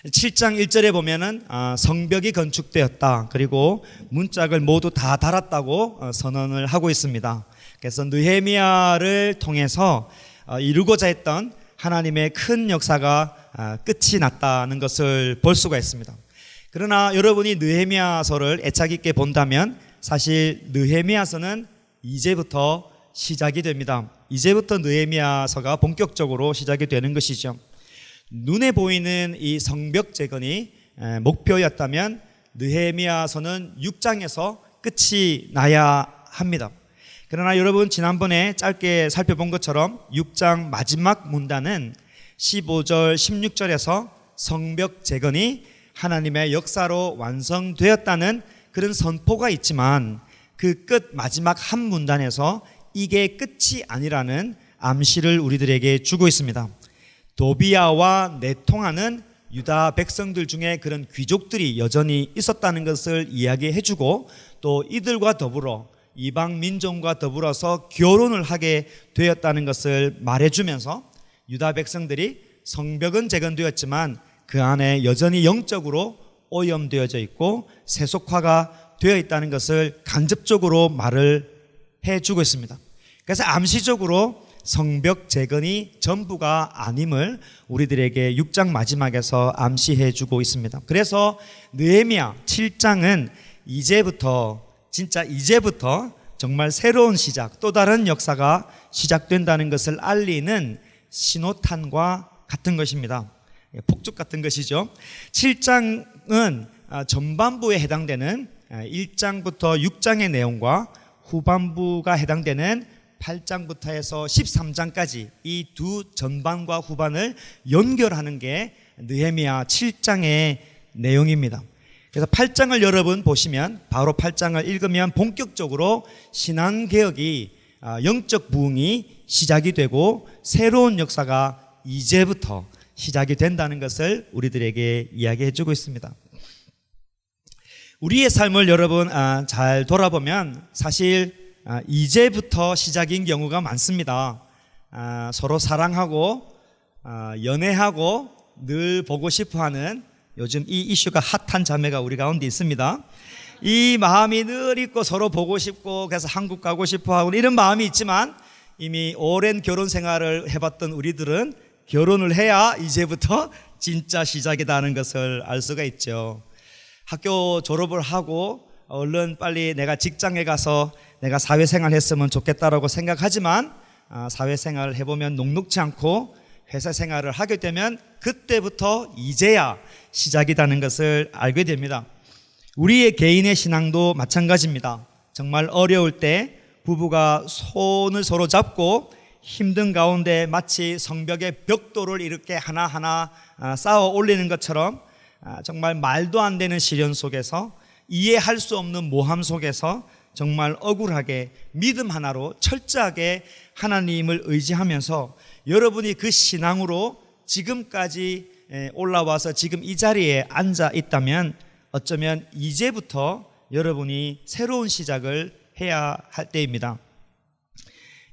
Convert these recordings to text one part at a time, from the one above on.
7장 1절에 보면은 성벽이 건축되었다. 그리고 문짝을 모두 다 달았다고 선언을 하고 있습니다. 그래서 느헤미야를 통해서 이루고자 했던 하나님의 큰 역사가 끝이 났다는 것을 볼 수가 있습니다. 그러나 여러분이 느헤미야서를 애착 있게 본다면 사실 느헤미야서는 이제부터 시작이 됩니다. 이제부터 느헤미야서가 본격적으로 시작이 되는 것이죠. 눈에 보이는 이 성벽 재건이 목표였다면 느헤미야서는 6장에서 끝이 나야 합니다. 그러나 여러분, 지난번에 짧게 살펴본 것처럼 6장 마지막 문단은 15절 16절에서 성벽 재건이 하나님의 역사로 완성되었다는 그런 선포가 있지만 그 끝 마지막 한 문단에서 이게 끝이 아니라는 암시를 우리들에게 주고 있습니다. 도비야와 내통하는 유다 백성들 중에 그런 귀족들이 여전히 있었다는 것을 이야기해주고, 또 이들과 더불어 이방 민족과 더불어서 결혼을 하게 되었다는 것을 말해주면서 유다 백성들이 성벽은 재건되었지만 그 안에 여전히 영적으로 오염되어져 있고 세속화가 되어 있다는 것을 간접적으로 말을 해주고 있습니다. 그래서 암시적으로 성벽 재건이 전부가 아님을 우리들에게 6장 마지막에서 암시해주고 있습니다. 그래서 느헤미야 7장은 이제부터, 진짜 이제부터 정말 새로운 시작, 또 다른 역사가 시작된다는 것을 알리는 신호탄과 같은 것입니다. 폭죽 같은 것이죠. 7장은 전반부에 해당되는 1장부터 6장의 내용과 후반부가 해당되는 8장부터 해서 13장까지 이 두 전반과 후반을 연결하는 게 느헤미야 7장의 내용입니다. 그래서 8장을 여러분 보시면, 바로 8장을 읽으면 본격적으로 신앙개혁이, 영적 부흥이 시작이 되고 새로운 역사가 이제부터 시작이 된다는 것을 우리들에게 이야기해 주고 있습니다. 우리의 삶을 여러분 잘 돌아보면 사실 이제부터 시작인 경우가 많습니다. 서로 사랑하고 연애하고 늘 보고 싶어하는, 요즘 이 이슈가 핫한 자매가 우리 가운데 있습니다. 이 마음이 늘 있고 서로 보고 싶고 그래서 한국 가고 싶어하고 이런 마음이 있지만, 이미 오랜 결혼 생활을 해봤던 우리들은 결혼을 해야 이제부터 진짜 시작이다는 것을 알 수가 있죠. 학교 졸업을 하고 얼른 빨리 내가 직장에 가서 내가 사회생활 했으면 좋겠다라고 생각하지만, 사회생활을 해보면 녹록지 않고 회사 생활을 하게 되면 그때부터 이제야 시작이라는 것을 알게 됩니다. 우리의 개인의 신앙도 마찬가지입니다. 정말 어려울 때 부부가 손을 서로 잡고 힘든 가운데 마치 성벽의 벽돌을 이렇게 하나하나 쌓아 올리는 것처럼 정말 말도 안 되는 시련 속에서, 이해할 수 없는 모함 속에서 정말 억울하게 믿음 하나로 철저하게 하나님을 의지하면서 여러분이 그 신앙으로 지금까지 올라와서 지금 이 자리에 앉아 있다면, 어쩌면 이제부터 여러분이 새로운 시작을 해야 할 때입니다.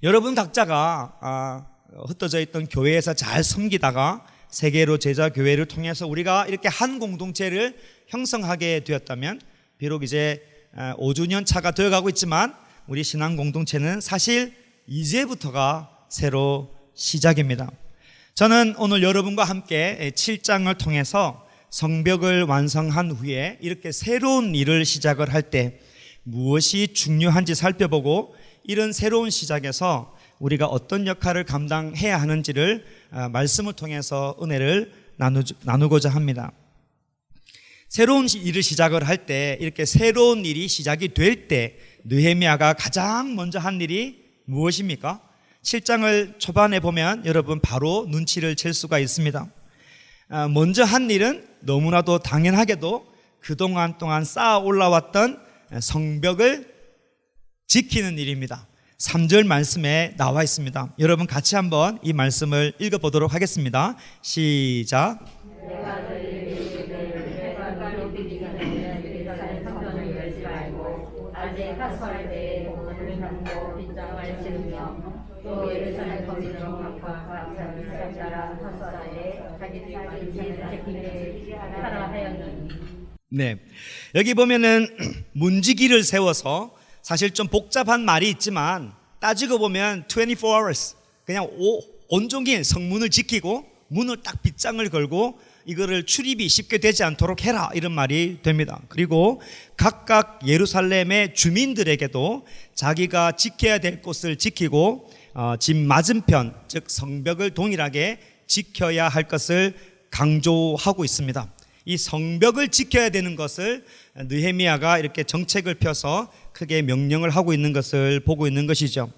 여러분 각자가 흩어져 있던 교회에서 잘 섬기다가 세계로 제자 교회를 통해서 우리가 이렇게 한 공동체를 형성하게 되었다면, 비록 이제 5주년 차가 되어가고 있지만 우리 신앙 공동체는 사실 이제부터가 새로 시작입니다. 저는 오늘 여러분과 함께 7장을 통해서 성벽을 완성한 후에 이렇게 새로운 일을 시작을 할 때 무엇이 중요한지 살펴보고, 이런 새로운 시작에서 우리가 어떤 역할을 감당해야 하는지를 말씀을 통해서 은혜를 나누고자 합니다. 새로운 일을 시작을 할 때, 이렇게 새로운 일이 시작이 될 때 느헤미야가 가장 먼저 한 일이 무엇입니까? 7장을 초반에 보면 여러분 바로 눈치를 챌 수가 있습니다. 먼저 한 일은 너무나도 당연하게도 그동안 동안 쌓아 올라왔던 성벽을 지키는 일입니다. 3절 말씀에 나와 있습니다. 여러분 같이 한번 이 말씀을 읽어보도록 하겠습니다. 시작. 또 예루살렘 거리는 각각 자기 사람 따라 한사에 자기 삶을 지키기를 하라 하였느니. 네, 여기 보면은 문지기를 세워서 사실 좀 복잡한 말이 있지만 따지고 보면 24 hours 그냥 온종일 성문을 지키고 문을 딱 빗장을 걸고 이거를 출입이 쉽게 되지 않도록 해라 이런 말이 됩니다. 그리고 각각 예루살렘의 주민들에게도 자기가 지켜야 될 곳을 지키고 집 맞은편 즉 성벽을 동일하게 지켜야 할 것을 강조하고 있습니다. 이 성벽을 지켜야 되는 것을 느헤미야가 이렇게 정책을 펴서 크게 명령을 하고 있는 것을 보고 있는 것이죠.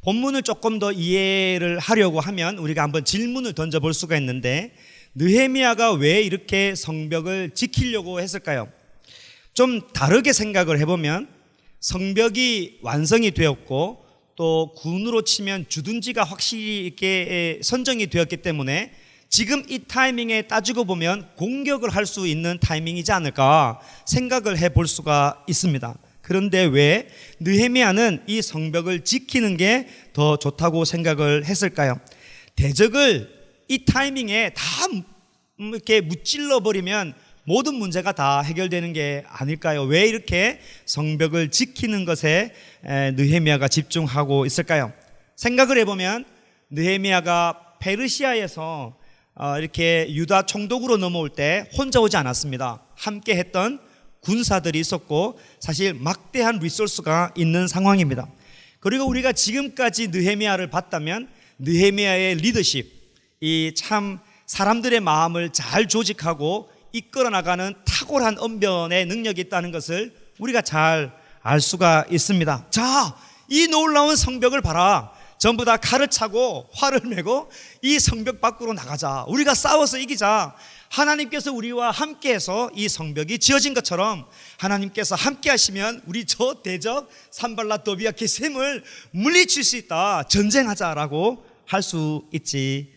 본문을 조금 더 이해를 하려고 하면 우리가 한번 질문을 던져볼 수가 있는데 느헤미야가 왜 이렇게 성벽을 지키려고 했을까요? 좀 다르게 생각을 해보면 성벽이 완성이 되었고 또 군으로 치면 주둔지가 확실히 이렇게 선정이 되었기 때문에 지금 이 타이밍에 따지고 보면 공격을 할 수 있는 타이밍이지 않을까 생각을 해볼 수가 있습니다. 그런데 왜 느헤미야는 이 성벽을 지키는 게 더 좋다고 생각을 했을까요? 대적을 이 타이밍에 다 이렇게 무찔러 버리면 모든 문제가 다 해결되는 게 아닐까요? 왜 이렇게 성벽을 지키는 것에 느헤미야가 집중하고 있을까요? 생각을 해보면 느헤미야가 페르시아에서 이렇게 유다 총독으로 넘어올 때 혼자 오지 않았습니다. 함께 했던 군사들이 있었고 사실 막대한 리소스가 있는 상황입니다. 그리고 우리가 지금까지 느헤미야를 봤다면 느헤미야의 리더십, 이 참 사람들의 마음을 잘 조직하고 이끌어 나가는 탁월한 언변의 능력이 있다는 것을 우리가 잘 알 수가 있습니다. 자, 이 놀라운 성벽을 봐라. 전부 다 칼을 차고 활을 메고 이 성벽 밖으로 나가자. 우리가 싸워서 이기자. 하나님께서 우리와 함께해서 이 성벽이 지어진 것처럼 하나님께서 함께 하시면 우리 저 대적 산발랏 도비아 게셈을 물리칠 수 있다. 전쟁하자라고 할 수 있지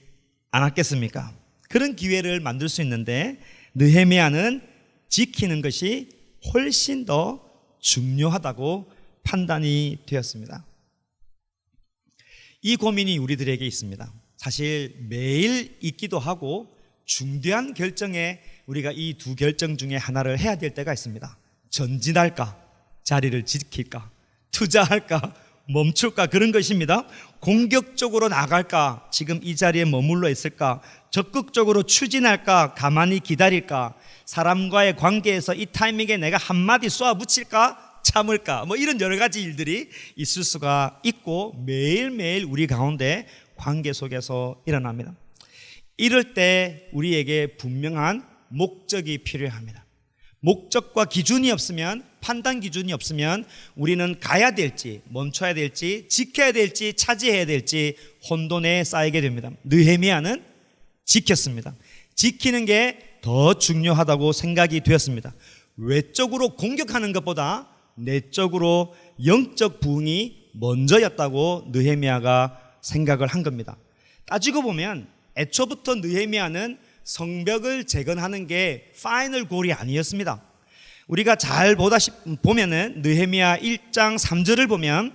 않았겠습니까? 그런 기회를 만들 수 있는데 느헤미야는 지키는 것이 훨씬 더 중요하다고 판단이 되었습니다. 이 고민이 우리들에게 있습니다. 사실 매일 있기도 하고 중대한 결정에 우리가 이 두 결정 중에 하나를 해야 될 때가 있습니다. 전진할까? 자리를 지킬까? 투자할까? 멈출까? 그런 것입니다. 공격적으로 나갈까? 지금 이 자리에 머물러 있을까? 적극적으로 추진할까? 가만히 기다릴까? 사람과의 관계에서 이 타이밍에 내가 한마디 쏘아붙일까? 참을까? 뭐 이런 여러 가지 일들이 있을 수가 있고 매일매일 우리 가운데 관계 속에서 일어납니다. 이럴 때 우리에게 분명한 목적이 필요합니다. 목적과 기준이 없으면, 판단 기준이 없으면 우리는 가야 될지, 멈춰야 될지, 지켜야 될지, 차지해야 될지 혼돈에 쌓이게 됩니다. 느헤미야는 지켰습니다. 지키는 게 더 중요하다고 생각이 되었습니다. 외적으로 공격하는 것보다 내적으로 영적 부흥이 먼저였다고 느헤미야가 생각을 한 겁니다. 따지고 보면 애초부터 느헤미야는 성벽을 재건하는 게 파이널 골이 아니었습니다. 우리가 잘 보면은 느헤미야 1장 3절을 보면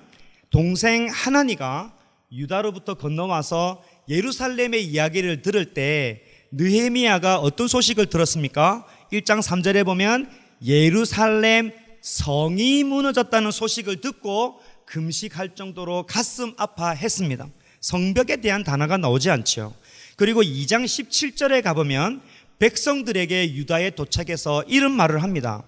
동생 하나니가 유다로부터 건너와서 예루살렘의 이야기를 들을 때 느헤미야가 어떤 소식을 들었습니까? 1장 3절에 보면 예루살렘 성이 무너졌다는 소식을 듣고 금식할 정도로 가슴 아파했습니다. 성벽에 대한 단어가 나오지 않죠. 그리고 2장 17절에 가보면 백성들에게 유다에 도착해서 이런 말을 합니다.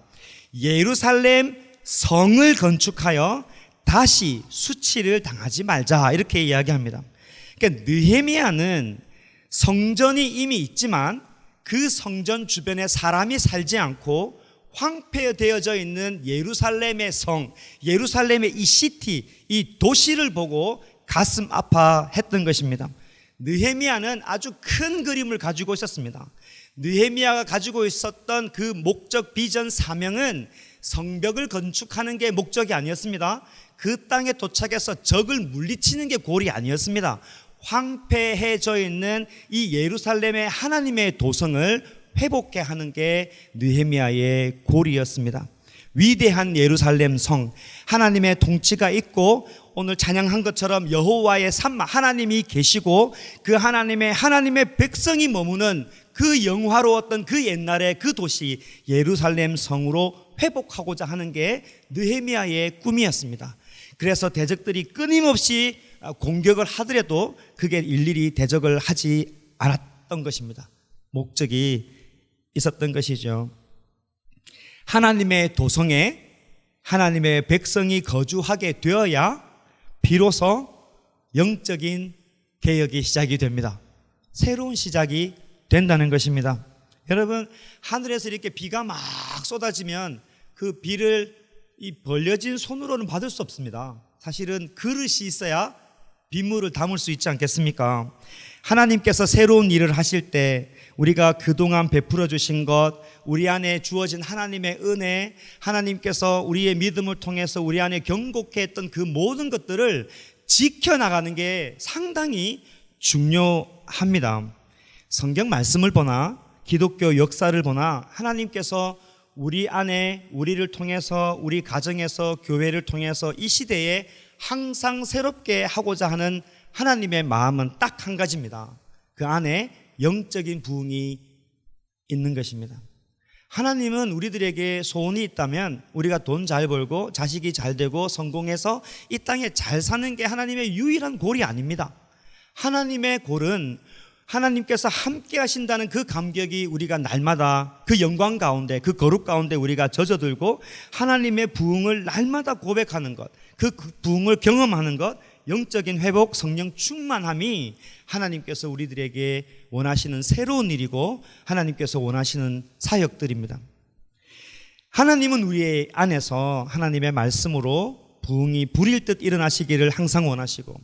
예루살렘 성을 건축하여 다시 수치를 당하지 말자, 이렇게 이야기합니다. 그러니까 느헤미야는 성전이 이미 있지만 그 성전 주변에 사람이 살지 않고 황폐되어져 있는 예루살렘의 성, 예루살렘의 이 시티, 이 도시를 보고 가슴 아파했던 것입니다. 느헤미야는 아주 큰 그림을 가지고 있었습니다. 느헤미야가 가지고 있었던 그 목적, 비전, 사명은 성벽을 건축하는 게 목적이 아니었습니다. 그 땅에 도착해서 적을 물리치는 게 골이 아니었습니다. 황폐해져 있는 이 예루살렘의 하나님의 도성을 회복케 하는 게 느헤미야의 골이었습니다. 위대한 예루살렘 성, 하나님의 통치가 있고 오늘 찬양한 것처럼 여호와의 산마, 하나님이 계시고 그 하나님의 백성이 머무는 그 영화로웠던 그 옛날의 그 도시 예루살렘 성으로 회복하고자 하는 게 느헤미야의 꿈이었습니다. 그래서 대적들이 끊임없이 공격을 하더라도 그게 일일이 대적을 하지 않았던 것입니다. 목적이 있었던 것이죠. 하나님의 도성에 하나님의 백성이 거주하게 되어야 비로소 영적인 개혁이 시작이 됩니다. 새로운 시작이 된다는 것입니다. 여러분, 하늘에서 이렇게 비가 막 쏟아지면 그 비를 이 벌려진 손으로는 받을 수 없습니다. 사실은 그릇이 있어야 빗물을 담을 수 있지 않겠습니까? 하나님께서 새로운 일을 하실 때 우리가 그동안 베풀어 주신 것, 우리 안에 주어진 하나님의 은혜, 하나님께서 우리의 믿음을 통해서 우리 안에 경고케 했던 그 모든 것들을 지켜나가는 게 상당히 중요합니다. 성경 말씀을 보나 기독교 역사를 보나 하나님께서 우리 안에 우리를 통해서 우리 가정에서 교회를 통해서 이 시대에 항상 새롭게 하고자 하는 하나님의 마음은 딱 한 가지입니다. 그 안에 영적인 부흥이 있는 것입니다. 하나님은 우리들에게 소원이 있다면 우리가 돈 잘 벌고 자식이 잘 되고 성공해서 이 땅에 잘 사는 게 하나님의 유일한 골이 아닙니다. 하나님의 골은 하나님께서 함께 하신다는 그 감격이 우리가 날마다 그 영광 가운데 그 거룩 가운데 우리가 젖어들고 하나님의 부흥을 날마다 고백하는 것, 그 부흥을 경험하는 것, 영적인 회복, 성령 충만함이 하나님께서 우리들에게 원하시는 새로운 일이고 하나님께서 원하시는 사역들입니다. 하나님은 우리 안에서 하나님의 말씀으로 부흥이 불일 듯 일어나시기를 항상 원하시고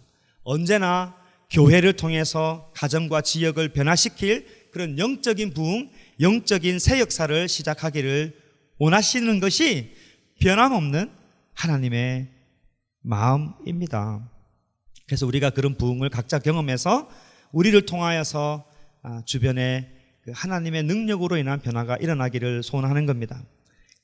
언제나 교회를 통해서 가정과 지역을 변화시킬 그런 영적인 부흥, 영적인 새 역사를 시작하기를 원하시는 것이 변함없는 하나님의 마음입니다. 그래서 우리가 그런 부흥을 각자 경험해서 우리를 통하여서 주변에 하나님의 능력으로 인한 변화가 일어나기를 소원하는 겁니다.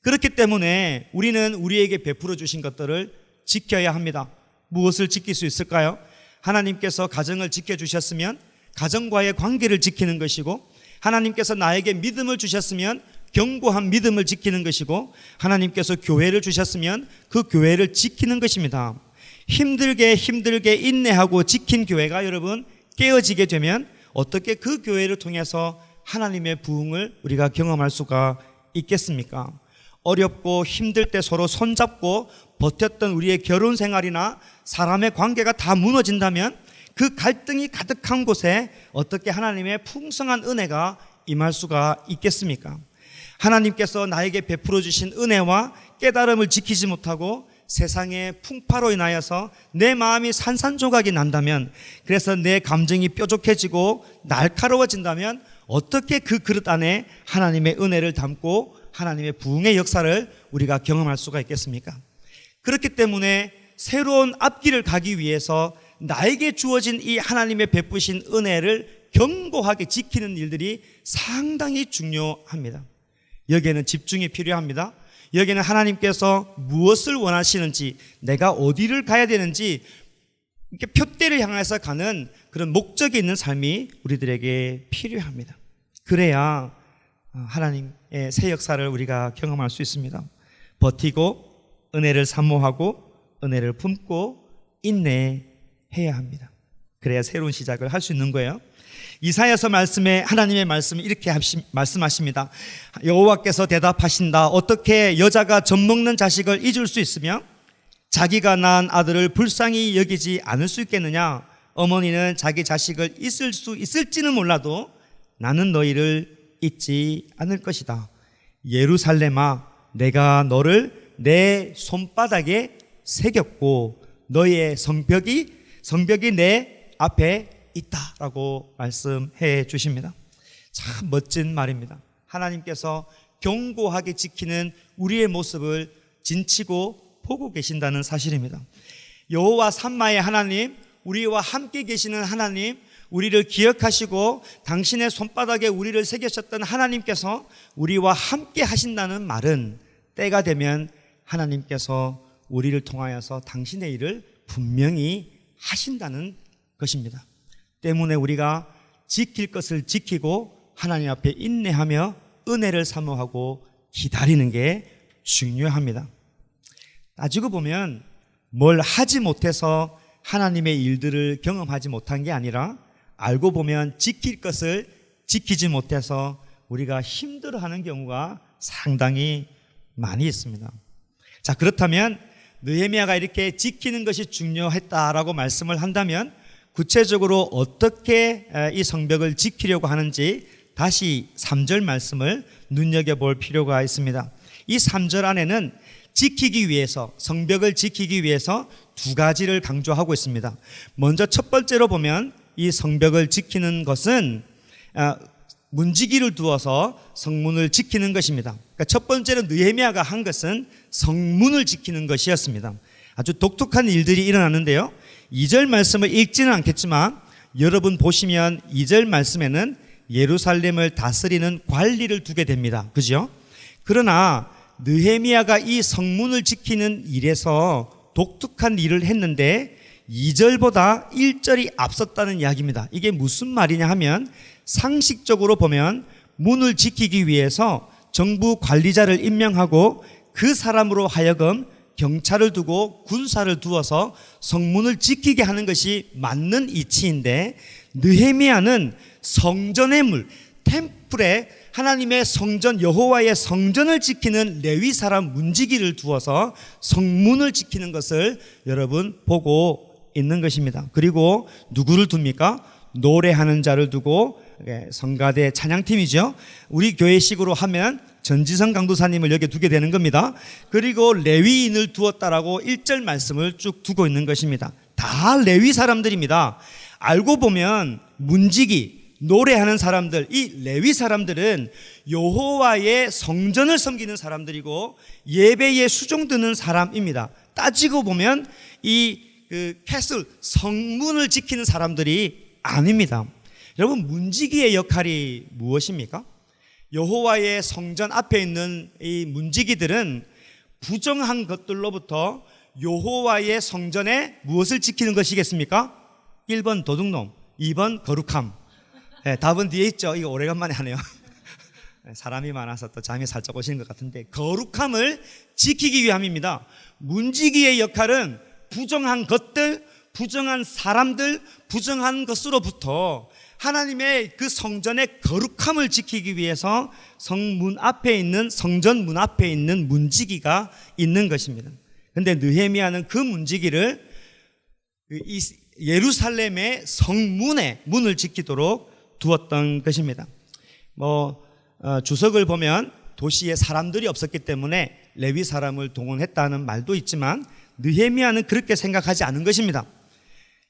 그렇기 때문에 우리는 우리에게 베풀어 주신 것들을 지켜야 합니다. 무엇을 지킬 수 있을까요? 하나님께서 가정을 지켜주셨으면 가정과의 관계를 지키는 것이고, 하나님께서 나에게 믿음을 주셨으면 견고한 믿음을 지키는 것이고, 하나님께서 교회를 주셨으면 그 교회를 지키는 것입니다. 힘들게 인내하고 지킨 교회가 여러분 깨어지게 되면 어떻게 그 교회를 통해서 하나님의 부흥을 우리가 경험할 수가 있겠습니까? 어렵고 힘들 때 서로 손잡고 버텼던 우리의 결혼 생활이나 사람의 관계가 다 무너진다면 그 갈등이 가득한 곳에 어떻게 하나님의 풍성한 은혜가 임할 수가 있겠습니까? 하나님께서 나에게 베풀어 주신 은혜와 깨달음을 지키지 못하고 세상의 풍파로 인하여서 내 마음이 산산조각이 난다면, 그래서 내 감정이 뾰족해지고 날카로워진다면 어떻게 그 그릇 안에 하나님의 은혜를 담고 하나님의 부흥의 역사를 우리가 경험할 수가 있겠습니까? 그렇기 때문에 새로운 앞길을 가기 위해서 나에게 주어진 이 하나님의 베푸신 은혜를 견고하게 지키는 일들이 상당히 중요합니다. 여기에는 집중이 필요합니다. 여기에는 하나님께서 무엇을 원하시는지, 내가 어디를 가야 되는지 이렇게 표대를 향해서 가는 그런 목적이 있는 삶이 우리들에게 필요합니다. 그래야 하나님의 새 역사를 우리가 경험할 수 있습니다. 버티고 은혜를 사모하고 은혜를 품고 인내해야 합니다. 그래야 새로운 시작을 할 수 있는 거예요. 이사야서 말씀에 하나님의 말씀이 이렇게 말씀하십니다. 여호와께서 대답하신다. 어떻게 여자가 젖먹는 자식을 잊을 수 있으며 자기가 낳은 아들을 불쌍히 여기지 않을 수 있겠느냐? 어머니는 자기 자식을 잊을 수 있을지는 몰라도 나는 너희를 잊지 않을 것이다. 예루살렘아, 내가 너를 내 손바닥에 새겼고 너희의 성벽이 내 앞에 있다라고 말씀해 주십니다. 참 멋진 말입니다. 하나님께서 견고하게 지키는 우리의 모습을 진치고 보고 계신다는 사실입니다. 여호와 산마의 하나님, 우리와 함께 계시는 하나님, 우리를 기억하시고 당신의 손바닥에 우리를 새기셨던 하나님께서 우리와 함께 하신다는 말은 때가 되면 하나님께서 우리를 통하여서 당신의 일을 분명히 하신다는 것입니다. 때문에 우리가 지킬 것을 지키고 하나님 앞에 인내하며 은혜를 사모하고 기다리는 게 중요합니다. 따지고 보면 뭘 하지 못해서 하나님의 일들을 경험하지 못한 게 아니라 알고 보면 지킬 것을 지키지 못해서 우리가 힘들어하는 경우가 상당히 많이 있습니다. 자, 그렇다면 느헤미야가 이렇게 지키는 것이 중요했다라고 말씀을 한다면 구체적으로 어떻게 이 성벽을 지키려고 하는지 다시 3절 말씀을 눈여겨볼 필요가 있습니다. 이 3절 안에는 지키기 위해서, 성벽을 지키기 위해서 두 가지를 강조하고 있습니다. 먼저 첫 번째로 보면 이 성벽을 지키는 것은 문지기를 두어서 성문을 지키는 것입니다. 그러니까 첫 번째로 느헤미야가 한 것은 성문을 지키는 것이었습니다. 아주 독특한 일들이 일어나는데요. 2절 말씀을 읽지는 않겠지만 여러분 보시면 2절 말씀에는 예루살렘을 다스리는 관리를 두게 됩니다. 그죠? 그러나 느헤미야가 이 성문을 지키는 일에서 독특한 일을 했는데 2절보다 1절이 앞섰다는 이야기입니다. 이게 무슨 말이냐 하면 상식적으로 보면 문을 지키기 위해서 정부 관리자를 임명하고 그 사람으로 하여금 경찰을 두고 군사를 두어서 성문을 지키게 하는 것이 맞는 이치인데 느헤미야는 성전의 물, 템플에 하나님의 성전, 여호와의 성전을 지키는 레위 사람 문지기를 두어서 성문을 지키는 것을 여러분 보고 있는 것입니다. 그리고 누구를 둡니까? 노래하는 자를 두고, 성가대 찬양팀이죠. 우리 교회식으로 하면 전지성 강도사님을 여기 두게 되는 겁니다. 그리고 레위인을 두었다라고 1절 말씀을 쭉 두고 있는 것입니다. 다 레위 사람들입니다. 알고 보면 문지기, 노래하는 사람들, 이 레위 사람들은 여호와의 성전을 섬기는 사람들이고 예배에 수종드는 사람입니다. 따지고 보면 이 캐슬, 성문을 지키는 사람들이 아닙니다. 여러분, 문지기의 역할이 무엇입니까? 여호와의 성전 앞에 있는 이 문지기들은 부정한 것들로부터 여호와의 성전에 무엇을 지키는 것이겠습니까? 1번 도둑놈, 2번 거룩함. 네, 답은 뒤에 있죠. 이거 오래간만에 하네요. 사람이 많아서 또 잠이 살짝 오시는 것 같은데, 거룩함을 지키기 위함입니다. 문지기의 역할은 부정한 것들, 부정한 사람들, 부정한 것으로부터 하나님의 그 성전의 거룩함을 지키기 위해서 성문 앞에 있는, 성전 문 앞에 있는 문지기가 있는 것입니다. 그런데 느헤미야는 그 문지기를 예루살렘의 성문에 문을 지키도록 두었던 것입니다. 주석을 보면 도시에 사람들이 없었기 때문에 레위 사람을 동원했다는 말도 있지만 느헤미야는 그렇게 생각하지 않은 것입니다.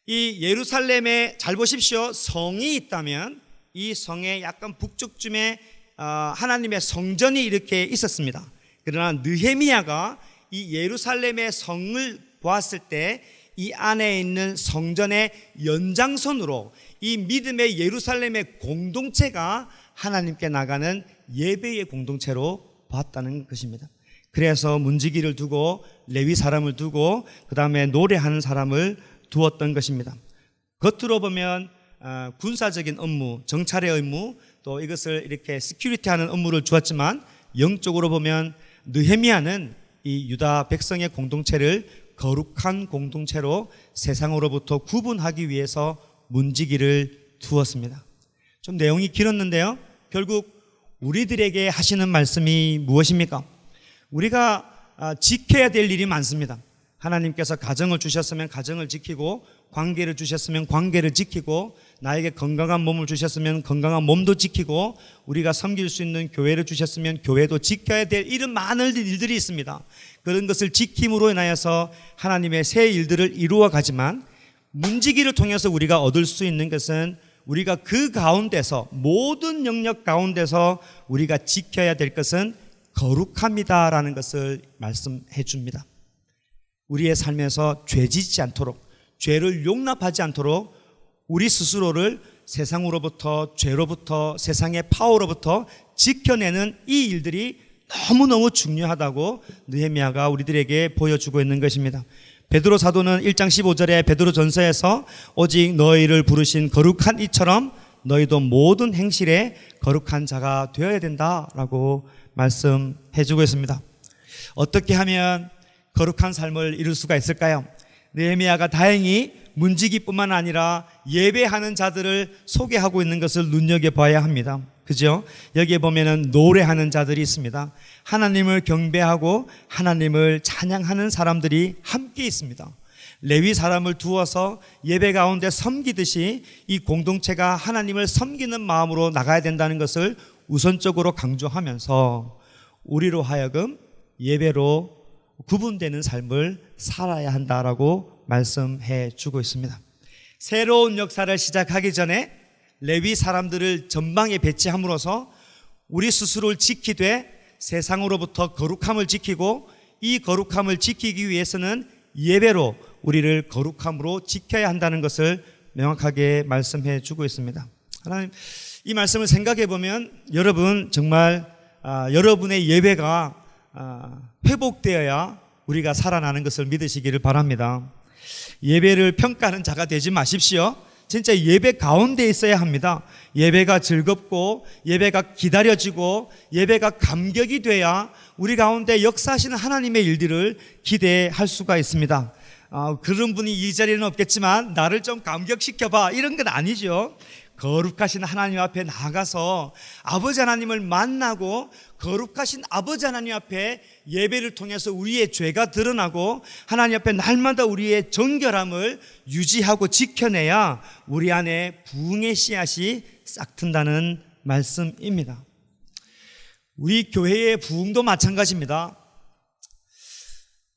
이 예루살렘에, 잘 보십시오, 성이 있다면 이 성의 약간 북쪽쯤에 하나님의 성전이 이렇게 있었습니다. 그러나 느헤미야가 이 예루살렘의 성을 보았을 때 이 안에 있는 성전의 연장선으로 이 믿음의 예루살렘의 공동체가 하나님께 나가는 예배의 공동체로 봤다는 것입니다. 그래서 문지기를 두고 레위 사람을 두고 그 다음에 노래하는 사람을 두었던 것입니다. 겉으로 보면 군사적인 업무, 정찰의 업무, 또 이것을 이렇게 시큐리티하는 업무를 주었지만 영적으로 보면 느헤미야는 이 유다 백성의 공동체를 거룩한 공동체로 세상으로부터 구분하기 위해서 문지기를 두었습니다. 좀 내용이 길었는데요. 결국 우리들에게 하시는 말씀이 무엇입니까? 우리가 지켜야 될 일이 많습니다. 하나님께서 가정을 주셨으면 가정을 지키고, 관계를 주셨으면 관계를 지키고, 나에게 건강한 몸을 주셨으면 건강한 몸도 지키고, 우리가 섬길 수 있는 교회를 주셨으면 교회도 지켜야 될 이런 많은 일들이 있습니다. 그런 것을 지킴으로 인하여서 하나님의 새 일들을 이루어 가지만 문지기를 통해서 우리가 얻을 수 있는 것은 우리가 그 가운데서, 모든 영역 가운데서 우리가 지켜야 될 것은 거룩합니다라는 것을 말씀해 줍니다. 우리의 삶에서 죄 짓지 않도록, 죄를 용납하지 않도록 우리 스스로를 세상으로부터, 죄로부터, 세상의 파워로부터 지켜내는 이 일들이 너무너무 중요하다고 느헤미야가 우리들에게 보여주고 있는 것입니다. 베드로 사도는 1장 15절에 베드로 전서에서 오직 너희를 부르신 거룩한 이처럼 너희도 모든 행실에 거룩한 자가 되어야 된다라고 말씀해 주고 있습니다. 어떻게 하면 거룩한 삶을 이룰 수가 있을까요? 느헤미야가 다행히 문지기뿐만 아니라 예배하는 자들을 소개하고 있는 것을 눈여겨봐야 합니다. 그죠? 여기에 보면은 노래하는 자들이 있습니다. 하나님을 경배하고 하나님을 찬양하는 사람들이 함께 있습니다. 레위 사람을 두어서 예배 가운데 섬기듯이 이 공동체가 하나님을 섬기는 마음으로 나가야 된다는 것을 우선적으로 강조하면서 우리로 하여금 예배로 구분되는 삶을 살아야 한다라고 말씀해 주고 있습니다. 새로운 역사를 시작하기 전에 레위 사람들을 전방에 배치함으로써 우리 스스로를 지키되 세상으로부터 거룩함을 지키고 이 거룩함을 지키기 위해서는 예배로 우리를 거룩함으로 지켜야 한다는 것을 명확하게 말씀해 주고 있습니다. 하나님, 이 말씀을 생각해 보면 여러분 정말 여러분의 예배가 회복되어야 우리가 살아나는 것을 믿으시기를 바랍니다. 예배를 평가하는 자가 되지 마십시오. 진짜 예배 가운데 있어야 합니다. 예배가 즐겁고 예배가 기다려지고 예배가 감격이 돼야 우리 가운데 역사하시는 하나님의 일들을 기대할 수가 있습니다. 그런 분이 이 자리에는 없겠지만 나를 좀 감격시켜봐 이런 건 아니죠. 거룩하신 하나님 앞에 나가서 아버지 하나님을 만나고 거룩하신 아버지 하나님 앞에 예배를 통해서 우리의 죄가 드러나고 하나님 앞에 날마다 우리의 정결함을 유지하고 지켜내야 우리 안에 부흥의 씨앗이 싹튼다는 말씀입니다. 우리 교회의 부흥도 마찬가지입니다.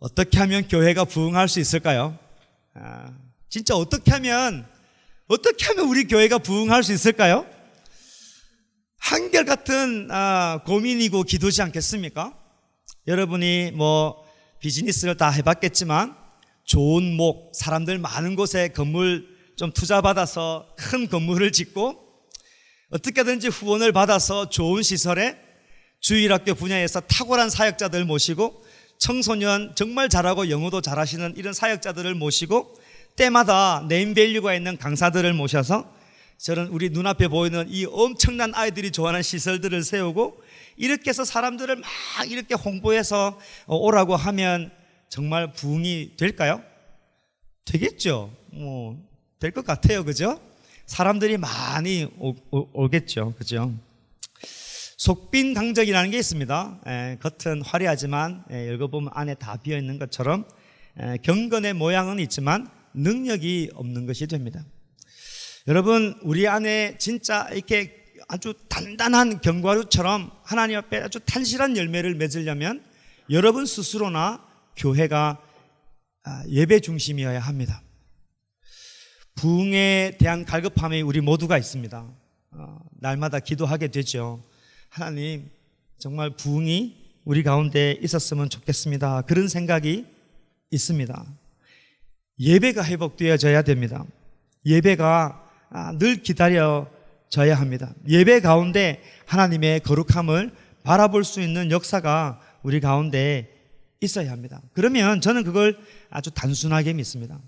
어떻게 하면 교회가 부흥할 수 있을까요? 진짜 어떻게 하면 우리 교회가 부흥할 수 있을까요? 한결같은 고민이고 기도지 않겠습니까? 여러분이 비즈니스를 다 해봤겠지만 좋은 사람들 많은 곳에 건물 좀 투자받아서 큰 건물을 짓고 어떻게든지 후원을 받아서 좋은 시설에 주일학교 분야에서 탁월한 사역자들 모시고 청소년 정말 잘하고 영어도 잘하시는 이런 사역자들을 모시고 때마다 네임밸류가 있는 강사들을 모셔서 저는 우리 눈앞에 보이는 이 엄청난 아이들이 좋아하는 시설들을 세우고 이렇게 해서 사람들을 막 이렇게 홍보해서 오라고 하면 정말 부흥이 될까요? 되겠죠. 될 것 같아요. 그죠? 사람들이 많이 오겠죠. 그죠? 속빈강정이라는 게 있습니다. 겉은 화려하지만 읽어보면 안에 다 비어있는 것처럼 경건의 모양은 있지만 능력이 없는 것이 됩니다. 여러분, 우리 안에 진짜 이렇게 아주 단단한 견과류처럼 하나님 앞에 아주 탄실한 열매를 맺으려면 여러분 스스로나 교회가 예배 중심이어야 합니다. 부흥에 대한 갈급함이 우리 모두가 있습니다. 날마다 기도하게 되죠. 하나님, 정말 부흥이 우리 가운데 있었으면 좋겠습니다. 그런 생각이 있습니다. 예배가 회복되어져야 됩니다. 예배가 늘 기다려져야 합니다. 예배 가운데 하나님의 거룩함을 바라볼 수 있는 역사가 우리 가운데 있어야 합니다. 그러면 저는 그걸 아주 단순하게 믿습니다.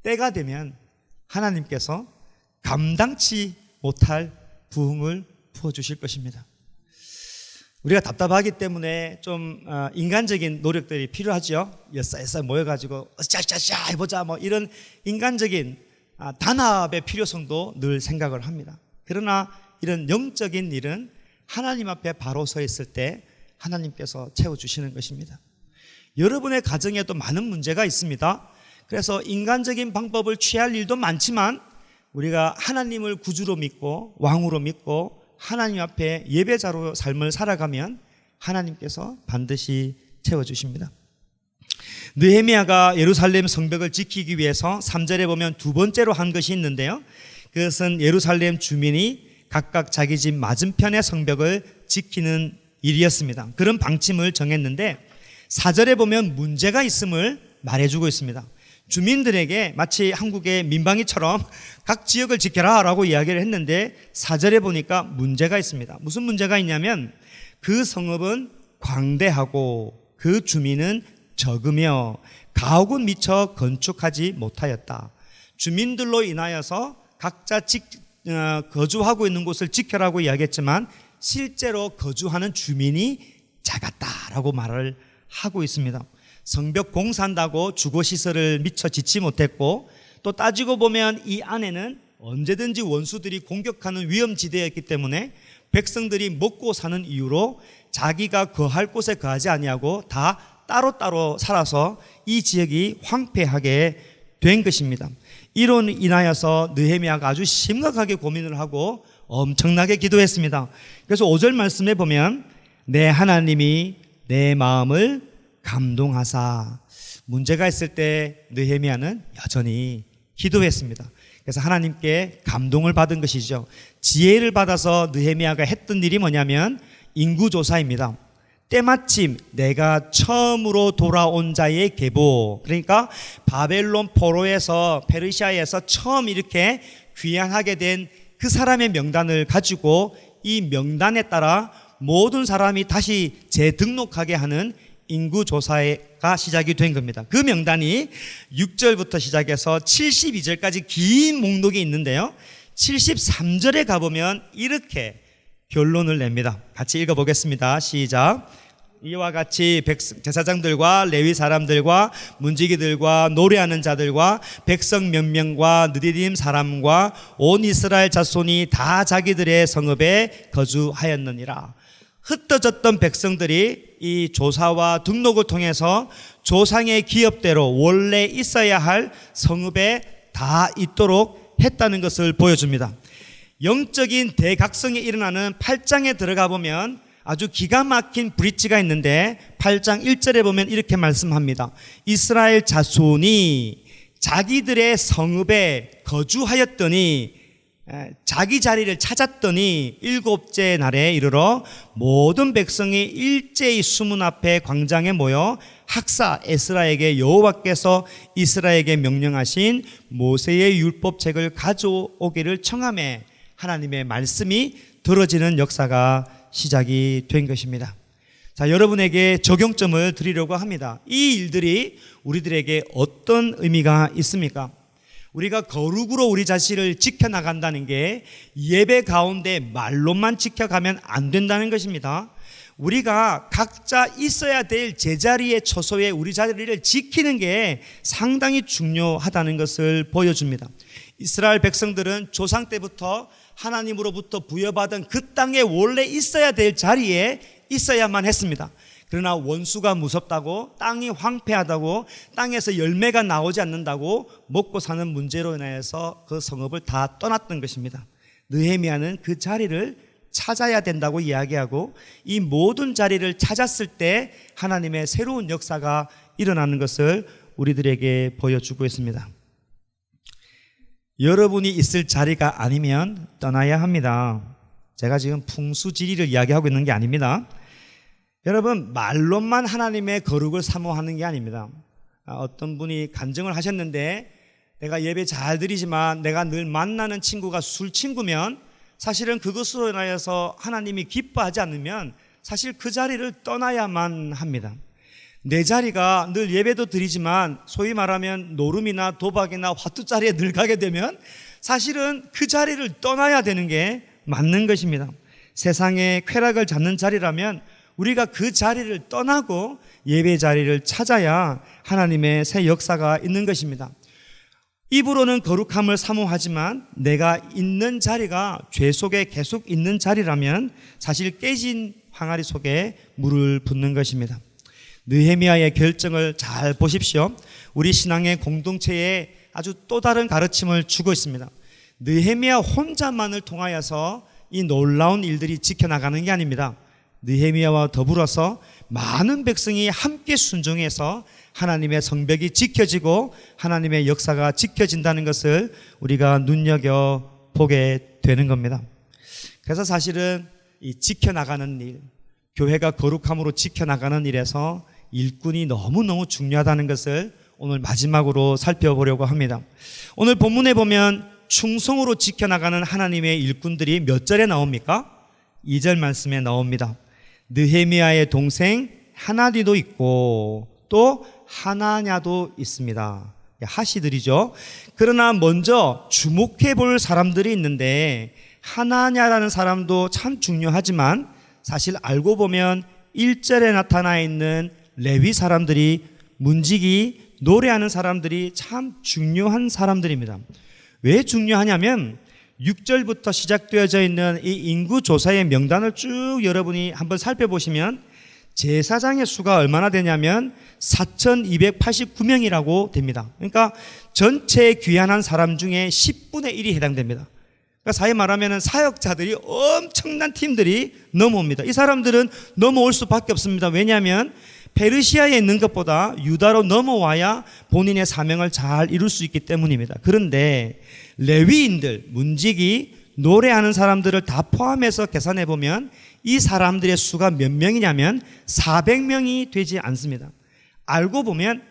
때가 되면 하나님께서 감당치 못할 부흥을 부어주실 것입니다. 우리가 답답하기 때문에 좀 인간적인 노력들이 필요하죠. 여싸여싸 모여가지고 짜짜짜 해보자 이런 인간적인 단합의 필요성도 늘 생각을 합니다. 그러나 이런 영적인 일은 하나님 앞에 바로 서 있을 때 하나님께서 채워주시는 것입니다. 여러분의 가정에도 많은 문제가 있습니다. 그래서 인간적인 방법을 취할 일도 많지만 우리가 하나님을 구주로 믿고 왕으로 믿고 하나님 앞에 예배자로 삶을 살아가면 하나님께서 반드시 채워주십니다. 느헤미야가 예루살렘 성벽을 지키기 위해서 3절에 보면 두 번째로 한 것이 있는데요, 그것은 예루살렘 주민이 각각 자기 집 맞은편의 성벽을 지키는 일이었습니다. 그런 방침을 정했는데 4절에 보면 문제가 있음을 말해주고 있습니다. 주민들에게 마치 한국의 민방위처럼 각 지역을 지켜라 라고 이야기를 했는데 4절에 보니까 문제가 있습니다. 무슨 문제가 있냐면 그 성읍은 광대하고 그 주민은 적으며 가옥은 미처 건축하지 못하였다. 주민들로 인하여서 각자 거주하고 있는 곳을 지켜라고 이야기했지만 실제로 거주하는 주민이 작았다라고 말을 하고 있습니다. 성벽 공사한다고 주거시설을 미처 짓지 못했고, 또 따지고 보면 이 안에는 언제든지 원수들이 공격하는 위험지대였기 때문에 백성들이 먹고 사는 이유로 자기가 거할 곳에 거하지 아니하고 다 따로따로 살아서 이 지역이 황폐하게 된 것입니다. 이로 인하여서 느헤미야가 아주 심각하게 고민을 하고 엄청나게 기도했습니다. 그래서 5절 말씀에 보면 내 하나님이 내 마음을 감동하사, 문제가 있을 때 느헤미야는 여전히 기도했습니다. 그래서 하나님께 감동을 받은 것이죠. 지혜를 받아서 느헤미야가 했던 일이 뭐냐면 인구조사입니다. 때마침 내가 처음으로 돌아온 자의 계보, 그러니까 바벨론 포로에서, 페르시아에서 처음 이렇게 귀환하게 된 그 사람의 명단을 가지고 이 명단에 따라 모든 사람이 다시 재등록하게 하는 인구조사가 시작이 된 겁니다. 그 명단이 6절부터 시작해서 72절까지 긴 목록이 있는데요, 73절에 가보면 이렇게 결론을 냅니다. 같이 읽어보겠습니다. 시작. 이와 같이 제사장들과 레위 사람들과 문지기들과 노래하는 자들과 백성 몇 명과 느디딤 사람과 온 이스라엘 자손이 다 자기들의 성읍에 거주하였느니라. 흩어졌던 백성들이 이 조사와 등록을 통해서 조상의 기업대로 원래 있어야 할 성읍에 다 있도록 했다는 것을 보여줍니다. 영적인 대각성이 일어나는 8장에 들어가 보면 아주 기가 막힌 브릿지가 있는데 8장 1절에 보면 이렇게 말씀합니다. 이스라엘 자손이 자기들의 성읍에 거주하였더니, 자기 자리를 찾았더니 7째 날에 이르러 모든 백성이 일제히 수문 앞에 광장에 모여 학사 에스라에게 여호와께서 이스라엘에게 명령하신 모세의 율법책을 가져오기를 청하매 하나님의 말씀이 들어지는 역사가 시작이 된 것입니다. 자, 여러분에게 적용점을 드리려고 합니다. 이 일들이 우리들에게 어떤 의미가 있습니까? 우리가 거룩으로 우리 자신을 지켜나간다는 게 예배 가운데 말로만 지켜가면 안 된다는 것입니다. 우리가 각자 있어야 될 제자리의 처소에 우리 자리를 지키는 게 상당히 중요하다는 것을 보여줍니다. 이스라엘 백성들은 조상 때부터 하나님으로부터 부여받은 그 땅에 원래 있어야 될 자리에 있어야만 했습니다. 그러나 원수가 무섭다고, 땅이 황폐하다고, 땅에서 열매가 나오지 않는다고 먹고 사는 문제로 인해서 그 성읍을 다 떠났던 것입니다. 느헤미야는 그 자리를 찾아야 된다고 이야기하고, 이 모든 자리를 찾았을 때 하나님의 새로운 역사가 일어나는 것을 우리들에게 보여주고 있습니다. 여러분이 있을 자리가 아니면 떠나야 합니다. 제가 지금 풍수지리를 이야기하고 있는 게 아닙니다. 여러분, 말로만 하나님의 거룩을 사모하는 게 아닙니다. 어떤 분이 간증을 하셨는데, 내가 예배 잘 드리지만 내가 늘 만나는 친구가 술 친구면 사실은 그것으로 인하여서 하나님이 기뻐하지 않으면 사실 그 자리를 떠나야만 합니다. 내 자리가 늘 예배도 드리지만 소위 말하면 노름이나 도박이나 화투 자리에 늘 가게 되면 사실은 그 자리를 떠나야 되는 게 맞는 것입니다. 세상의 쾌락을 잡는 자리라면 우리가 그 자리를 떠나고 예배 자리를 찾아야 하나님의 새 역사가 있는 것입니다. 입으로는 거룩함을 사모하지만 내가 있는 자리가 죄 속에 계속 있는 자리라면 사실 깨진 항아리 속에 물을 붓는 것입니다. 느헤미야의 결정을 잘 보십시오. 우리 신앙의 공동체에 아주 또 다른 가르침을 주고 있습니다. 느헤미야 혼자만을 통하여서 이 놀라운 일들이 지켜나가는 게 아닙니다. 느헤미야와 더불어서 많은 백성이 함께 순종해서 하나님의 성벽이 지켜지고 하나님의 역사가 지켜진다는 것을 우리가 눈여겨보게 되는 겁니다. 그래서 사실은 이 지켜나가는 일, 교회가 거룩함으로 지켜나가는 일에서 일꾼이 너무너무 중요하다는 것을 오늘 마지막으로 살펴보려고 합니다. 오늘 본문에 보면 충성으로 지켜나가는 하나님의 일꾼들이 몇 절에 나옵니까? 2절 말씀에 나옵니다. 느헤미야의 동생 하나니도 있고 또 하나냐도 있습니다. 하시들이죠. 그러나 먼저 주목해 볼 사람들이 있는데 하나냐라는 사람도 참 중요하지만 사실 알고 보면 1절에 나타나 있는 레위 사람들이, 문지기, 노래하는 사람들이 참 중요한 사람들입니다. 왜 중요하냐면 6절부터 시작되어져 있는 이 인구조사의 명단을 쭉 여러분이 한번 살펴보시면 제사장의 수가 얼마나 되냐면 4,289명이라고 됩니다. 그러니까 전체 귀환한 사람 중에 10분의 1이 해당됩니다. 그러니까 사회 말하면 사역자들이 엄청난 팀들이 넘어옵니다. 이 사람들은 넘어올 수밖에 없습니다. 왜냐하면 페르시아에 있는 것보다 유다로 넘어와야 본인의 사명을 잘 이룰 수 있기 때문입니다. 그런데 레위인들, 문지기, 노래하는 사람들을 다 포함해서 계산해 보면 이 사람들의 수가 몇 명이냐면 400명이 되지 않습니다. 알고 보면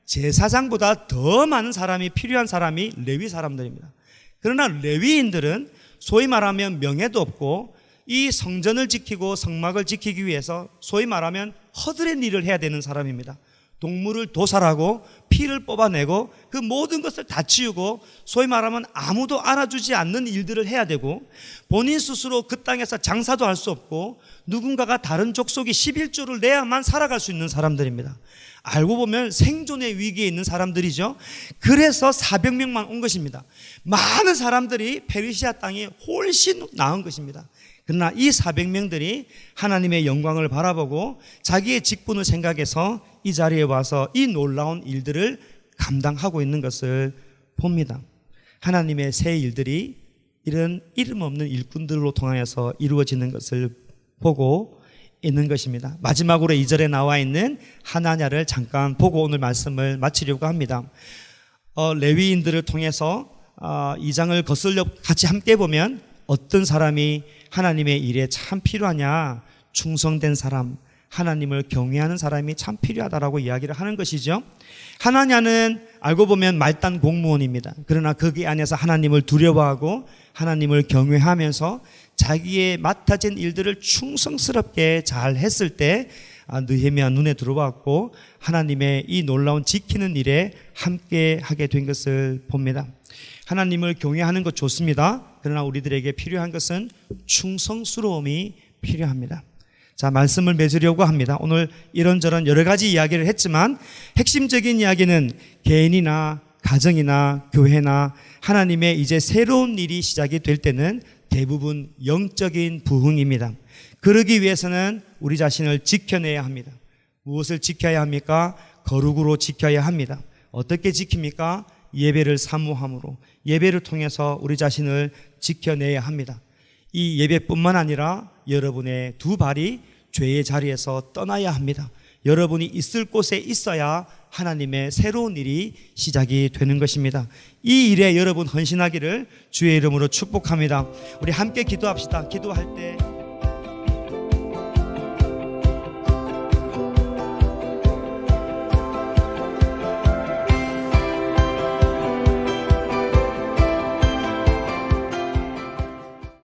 제사장보다 더 많은 사람이 필요한 사람이 레위 사람들입니다. 그러나 레위인들은 소위 말하면 명예도 없고 이 성전을 지키고 성막을 지키기 위해서 소위 말하면 허드렛 일을 해야 되는 사람입니다. 동물을 도살하고 피를 뽑아내고 그 모든 것을 다 치우고 소위 말하면 아무도 알아주지 않는 일들을 해야 되고 본인 스스로 그 땅에서 장사도 할 수 없고 누군가가 다른 족속이 11조를 내야만 살아갈 수 있는 사람들입니다. 알고 보면 생존의 위기에 있는 사람들이죠. 그래서 400명만 온 것입니다. 많은 사람들이 페르시아 땅에 훨씬 나은 것입니다. 그러나 이 400명들이 하나님의 영광을 바라보고 자기의 직분을 생각해서 이 자리에 와서 이 놀라운 일들을 감당하고 있는 것을 봅니다. 하나님의 새 일들이 이런 이름 없는 일꾼들로 통하여서 이루어지는 것을 보고 있는 것입니다. 마지막으로 2절에 나와 있는 하나냐를 잠깐 보고 오늘 말씀을 마치려고 합니다. 레위인들을 통해서 2장을 거슬려 같이 함께 보면 어떤 사람이 하나님의 일에 참 필요하냐? 충성된 사람, 하나님을 경외하는 사람이 참 필요하다라고 이야기를 하는 것이죠. 하나냐는 알고 보면 말단 공무원입니다. 그러나 거기 안에서 하나님을 두려워하고 하나님을 경외하면서 자기의 맡아진 일들을 충성스럽게 잘 했을 때 느헤미야 눈에 들어왔고 하나님의 이 놀라운 지키는 일에 함께 하게 된 것을 봅니다. 하나님을 경외하는 것 좋습니다. 그러나 우리들에게 필요한 것은 충성스러움이 필요합니다. 자, 말씀을 맺으려고 합니다. 오늘 이런저런 여러 가지 이야기를 했지만 핵심적인 이야기는 개인이나 가정이나 교회나 하나님의 이제 새로운 일이 시작이 될 때는 대부분 영적인 부흥입니다. 그러기 위해서는 우리 자신을 지켜내야 합니다. 무엇을 지켜야 합니까? 거룩으로 지켜야 합니다. 어떻게 지킵니까? 예배를 사모함으로, 예배를 통해서 우리 자신을 지켜내야 합니다. 이 예배뿐만 아니라 여러분의 두 발이 죄의 자리에서 떠나야 합니다. 여러분이 있을 곳에 있어야 하나님의 새로운 일이 시작이 되는 것입니다. 이 일에 여러분 헌신하기를 주의 이름으로 축복합니다. 우리 함께 기도합시다. 기도할 때